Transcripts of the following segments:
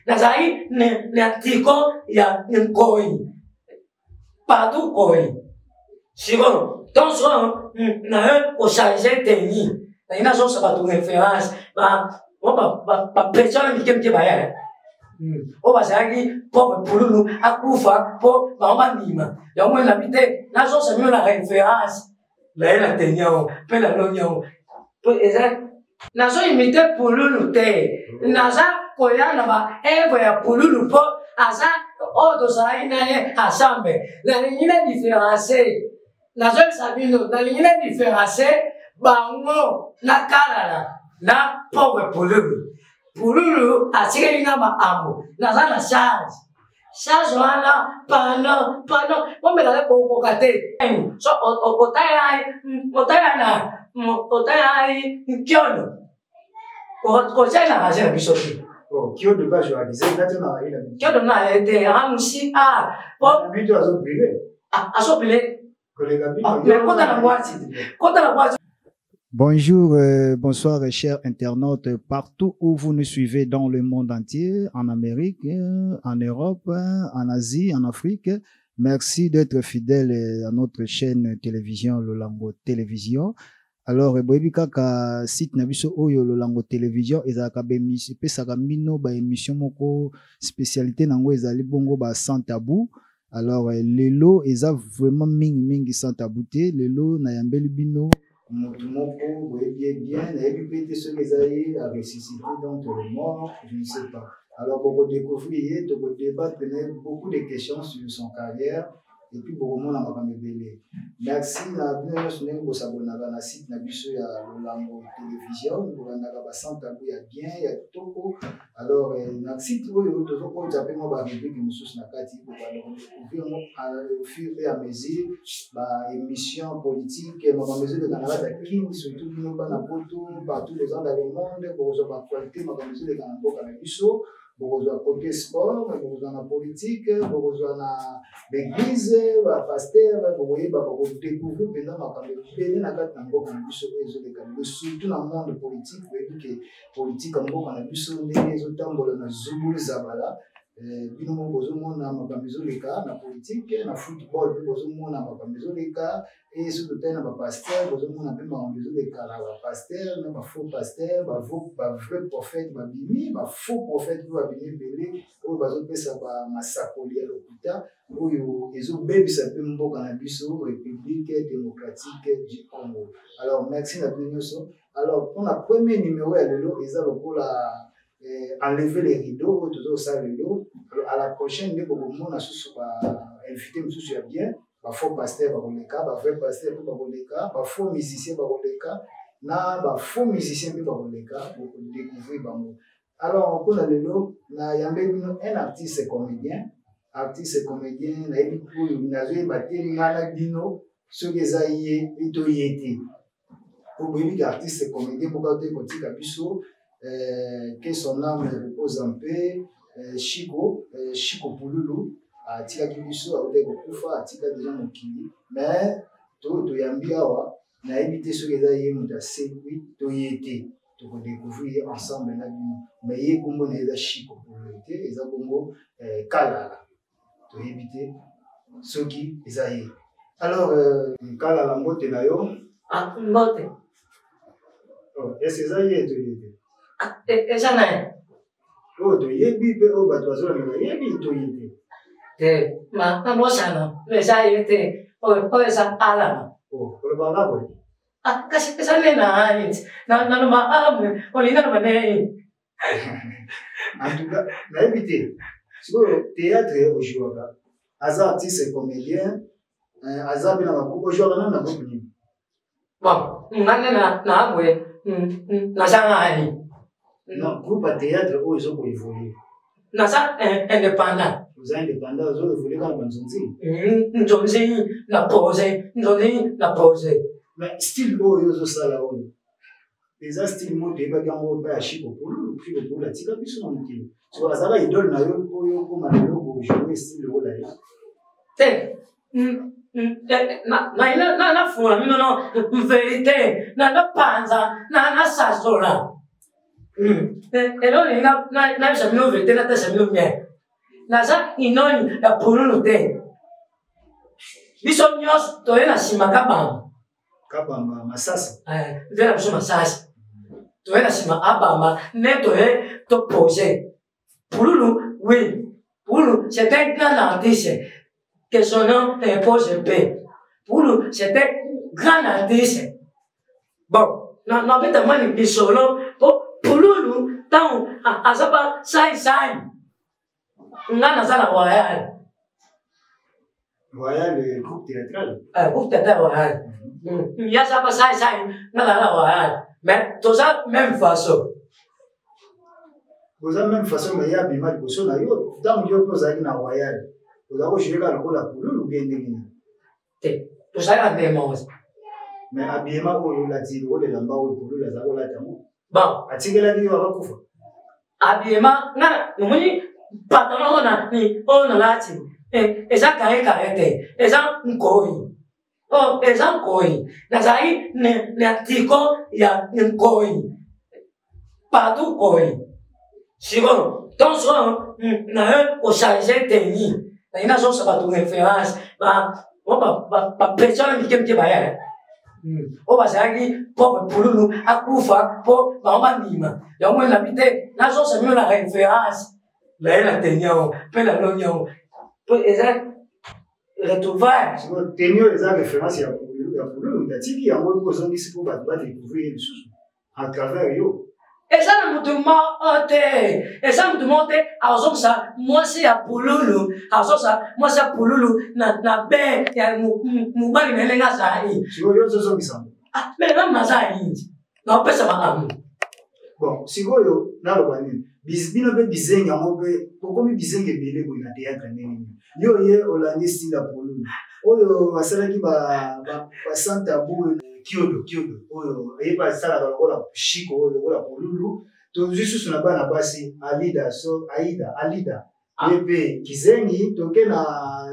Nazari ne tiko ya nkoi. Partout koi. C'est bon. Donc, on changer technique. Il y a une chose de référence. On va personne qui me va. On va dire pour nous, à Koufa, pour Mamanima. Il y a moins d'habiter. La chose c'est mieux la référence. Là, la technique, puis la l'oignon. La chose imité pour nous, Naza, Koya, là-bas, et voyez pour nous, pour Asa, autre ça, il y a un ensemble. La ligne est différenciée. La seule sabino, la ligne est différenciée, bango, la cara, la pauvre pour lui. Pour lui, à ce qu'il y a un amour, la charge. Charge, voilà, pendant, on me l'a beaucoup gâté. So, au taille, Kyono. Au taille, la raison, Bissotti. Oh, Kyono, pas jouer à 10 ans, Kyono n'a été un aussi, bon, but à s'opérer. À s'opérer. Bonjour, bonsoir chers internautes, partout où vous nous suivez dans le monde entier, en Amérique, en Europe, en Asie, en Afrique. Merci d'être fidèles à notre chaîne télévision Lolango Télévision. Alors, boyebi kaka site na biso oyo Lolango Télévision ezalaka ba émission pesaka mino ba émission moko spécialité nango ezali bongo ba sans tabou. Alors, lelo eza vraiment mingi sans tabouté. Lelo na yambeli bino motumoko boyebi bien na yebi pété ce que ezali à ressusciter dans le mort, je ne sais pas. Alors, pour découvrir, pour débattre beaucoup de questions sur son carrière et puis pour moi na makamebele. Merci na bien sonné pour s'abonner à la site na biso ya Lolango Télévision, pour na ba sans tabou ya bien ya toko. Alors, na site oyo tozo ko taper mo ba rubrique mususu na kati pour découvrir au fur et à mesure ba émission politique et ma mesure de Canada da King surtout bino ba na poto partout les gens dans le monde pour zo ba qualité ma mesure de Canada na biso. Pour côté sport, pour la politique, pour l'église, le pasteur, pour découvrir pendant surtout dans le monde politique, politique comme on a vu sur les autres binomo bozomona makambizo leka na politique na football pe bozomona makambizo leka et surtout na ba pasteur bozomona pe makambizo leka na ba pasteur na ba faux pasteur ba vrai prophète ba bimi ba faux prophète ba bimi belé o bazopesa ba masakoli ya lokuta oyo ezobebisa pe mboka na biso République démocratique du Congo. Alors merci na binoso. Alors pour la premier numéro ya lelo eza lokola enlever les rideaux, tout ça le dos. À la prochaine, nous allons inviter monsieur bien, ba faux pasteur ba boleka, ba vrai pasteur ba boleka, ba faux musicien ba boleka, na ba faux musicien ba boleka pour découvrir ba mot. Alors pour le lot, na yambe un artiste comédien na yebi pour na zo bateli ngana dino ce que ça y est etoyete. Pour bebi artiste comédien pour garder kotika biso que son âme repose en paix, Chico Pululu, a tika kibiso, a ode kokufa, a tika déjà mokili, mais to yambi awa, na évité ce que ça y est, muta segui, to yete, to découvrir ensemble na bino, mais yé kombo na eza Chico Pululu te, eza kombo Kalala, to éviter ce qui eza yé. Alors, Kalala mbote na yo? Ah, mbote. Est-ce que ça y est, to yete? Eza nae. Oh, to yebi pe o batwazo na yebi to yete. Ma mosana, eza yete. O eza ala. Oh, ko ba la bo. Ah, kasi eza na no ma ame, o lina no mane. En tout cas, na yebi sur le théâtre au joueur. Aza artiste comédien, aza bina ko au joueur na ko ni. Bon, na abwe. Na sanga non, groupe à théâtre où ils ont évolué. Nasa indépendant. Vous êtes indépendant, vous avez évolué dans le Nzonzi. Nzonzi, la pose. Mais style où ils ont ça là haut. Les styles mot débat gango ba Chico Pululu, puis le pour la tika biso na mukili. Tu vois ça là idole na yo po yo ko malelo ko jouer style où là. Na fura, non, vérité, na panza, na sazola. Elo ni na samino vete na ta samino mie. Na sa inoni ya pululu te. Biso nyos to ena sima kabamba. Kabamba masasa. Vela biso masasa. To ena sima abamba ne to to poser. Pululu oui. Pululu c'est un grand artiste que son nom est Pose P. Pululu c'est un grand artiste. Bon, na beta mani bisolo Pululu tão azaba sai. Ngana sana Royal. Royal le groupe théâtral. Groupe théâtral Royal. Ya zaba sai ngana Royal. Mais tout ça même façon. Vous avez même façon mais ya bima liboso na yo tant yo pozaki na Royal. Vous avez joué ka lokola Pululu bien ndenge. Te, tout ça la même chose. Mais abiyema oyo la ti o le lamba o Pululu la zako la tamu. Bon, atikela ndi yo abakufa. Abiyema ngana numuni patron ona lati. Eza kare te. Eza nkoi. Oh, eza nkoi. Nazai ne tiko ya nkoi. Padu koi. Sigon, donc na o changer tenni. Na ina so sabatu référence. Ba personne qui me ba ya. O basaki pour Pululu akufa pour ba nima. Ya mo na bite na so se na référence. La tenio, pe la lonio. Pe eza retrouvailles. Sigon tenio eza référence ya Pululu ndatiki ya mo ko zongi sipo ba découvrir les choses à travers yo. Eza na mutuma ote. Eza mutuma ote azosa mwasi ya Pululu. Azosa mwasi ya Pululu na be ya mubali melenga sai. Sigo yo zo ngisamba. Mais na mazai. Na pesa makamu. Bon, sigo yo na lo bani. Bino be bizenga mo be kokomi bizenge bele bo na théâtre nini. Yo ye olandi style ya Pululu. Oyo basalaki ba santa bu Kyodo oyo eba sala lokola shiko oyo lokola Pululu to juste na bana basi Alida ebe kizengi toke na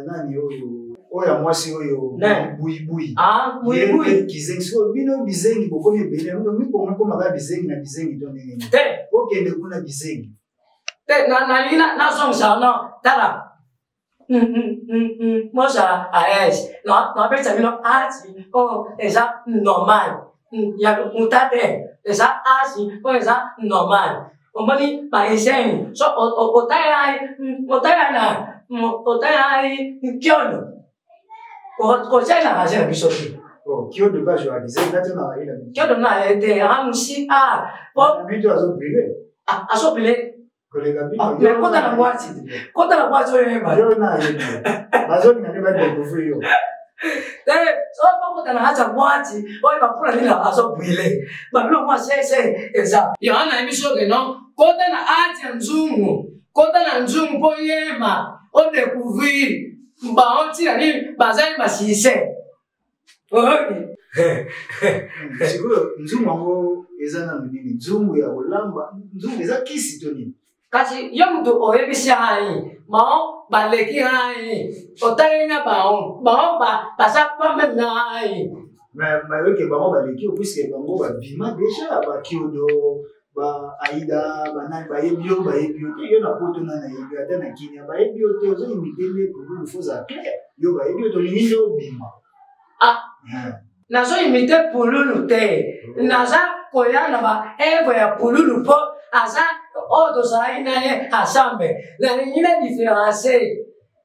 nani oyo mwasi oyo buibui buibui kizengi so bino bizengi bokomi bele mi ko maka bizengi na bizengi to nini te okende kuna bizengi te na songsa no tala Mosa AS, no pensa mino ati, esa normal. Ya mutate, esa asi, esa normal. Omani maisen, so otaya kyono. Kosena hasena bisoki. Kyono ba jo adize na tena ila. Kyono na ete amusi Bito azobile. Azobile. Mais quand la boîte, yo na yeye. Bazoni na neba découvrir yo. So quand la hacha boîte, oi ba pula nila azobile. Ba lo mwa sese eza. Yohana emisho ke no, quand na hacha nzungu, quand na nzungu po yema, o découvrir ba onti na ni bazali basise. Okay. Sikuyo nzungu wango eza na nini? Nzungu ya olamba, nzungu eza kisi to nini? Kasi yung mtu oebisi hai, mao baleki hai, otarenga baon basa pa memna hai. Mais weke bango baleki puisque bango ba bima déjà ba Kyodo, ba Aida, ba nani ba ebio yo na poto na yebi ata na Kenya ba ebio te ozo imitele pour nous faut clair. Yo ba ebio to nini yo bima. Nazo imite Pululu te. Naza koyana ba evo ya Pululu po asa odo saina ye asambe. Na ningine différencier.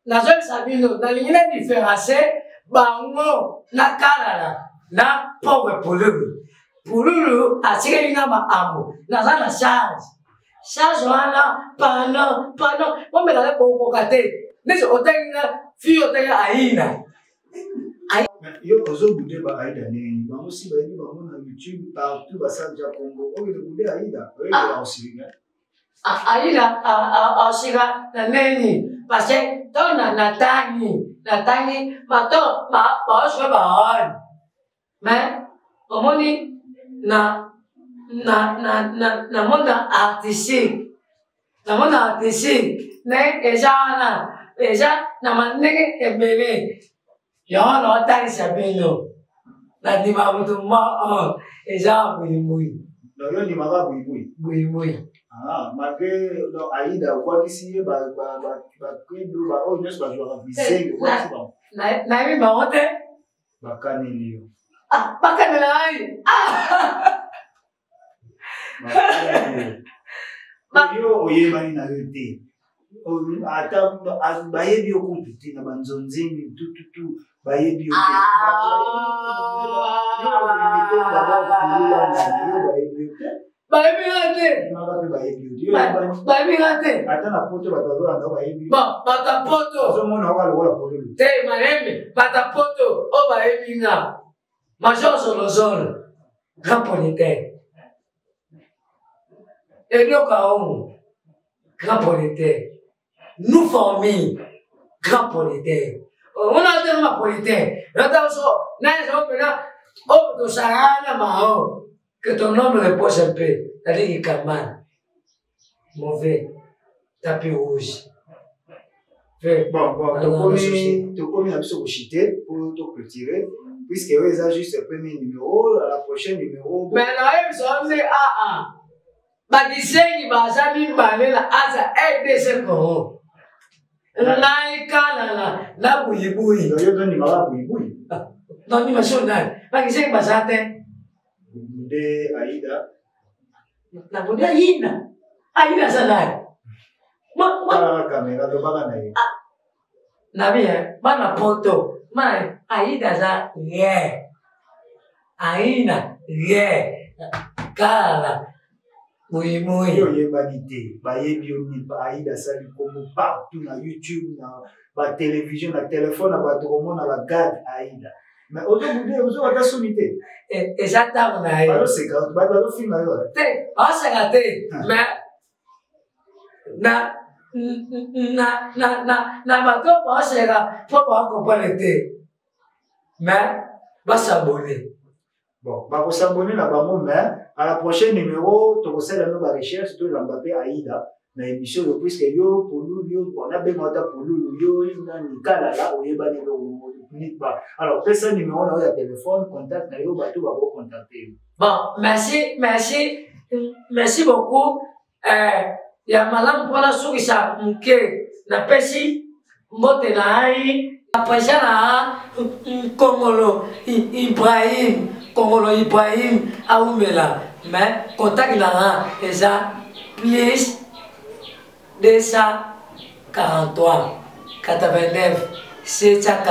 Nazo sabino na ningine différencier bango na kalala na pauvre Pululu. Pululu asiringa ba amo. Naza na charge. Charge wana pano. Pombe na ko kate. Neso otenga fi otenga aina. Yo ozo bude ba Aida nini bango si ba ni bango na YouTube partout ba Sanja Congo o de bude Aida o ya osiriga Aida osiriga na nini parce que tona natani mato ba osho ba on mais omoni na monde artistique ne eja na manege ebele yo no tai sabino na di ma mutu mo eza muy Donc, il y a des marabouts, oui. Oui, oui. Ah, malgré Aïda, quoi qu'ici, il y a nous formons grand politique. On a tellement politique. Que ton homme repose un peu. C'est-à-dire qu'il calme. Mauvais. Tapis rouge. Bon, tu commis un peu pour te clôturer. Puisque eux, ont juste le premier numéro, la prochaine numéro. Mais là, ils ont dit Bagisengi bazami balela asa EDC Congo. Naikala na buibui. Yo doni mala buibui. Non ni masona. Bagisengi bazate. De Aïda. Na bude Aïda. Aïda sana. Ma kamera do bana nayi. Na bien, bana poto. Ma Aïda za ye. Aïda ye. Kala. Oui, oui. Yo yebanité, bayebi oni Aïda sali comme partout na YouTube, na télévision, na téléphone, na batromo, na bagade Aïda. Mais aujourd'hui, vous avez sommité. Exactement. Alors c'est quand tu vas film alors. Te, c'est gâté. Mais na bato ba c'est là, faut pas comprendre te. Mais va s'abonner. Bon, va s'abonner là bas mais à la prochaine numéro, tu vas faire la recherche de l'Mbappé Aïda. Na émission le plus que yo pour nous yo on a besoin de pour nous yo na nikala là au yeba ne pas. Alors personne numéro là au téléphone contact na yo bato va vous contacter. Bon, merci beaucoup. Ya malam pour la souris ça mke na pesi mbote na ai après ça na Congolo Ibrahim Aoumela mais contact là et ça please 243 89 740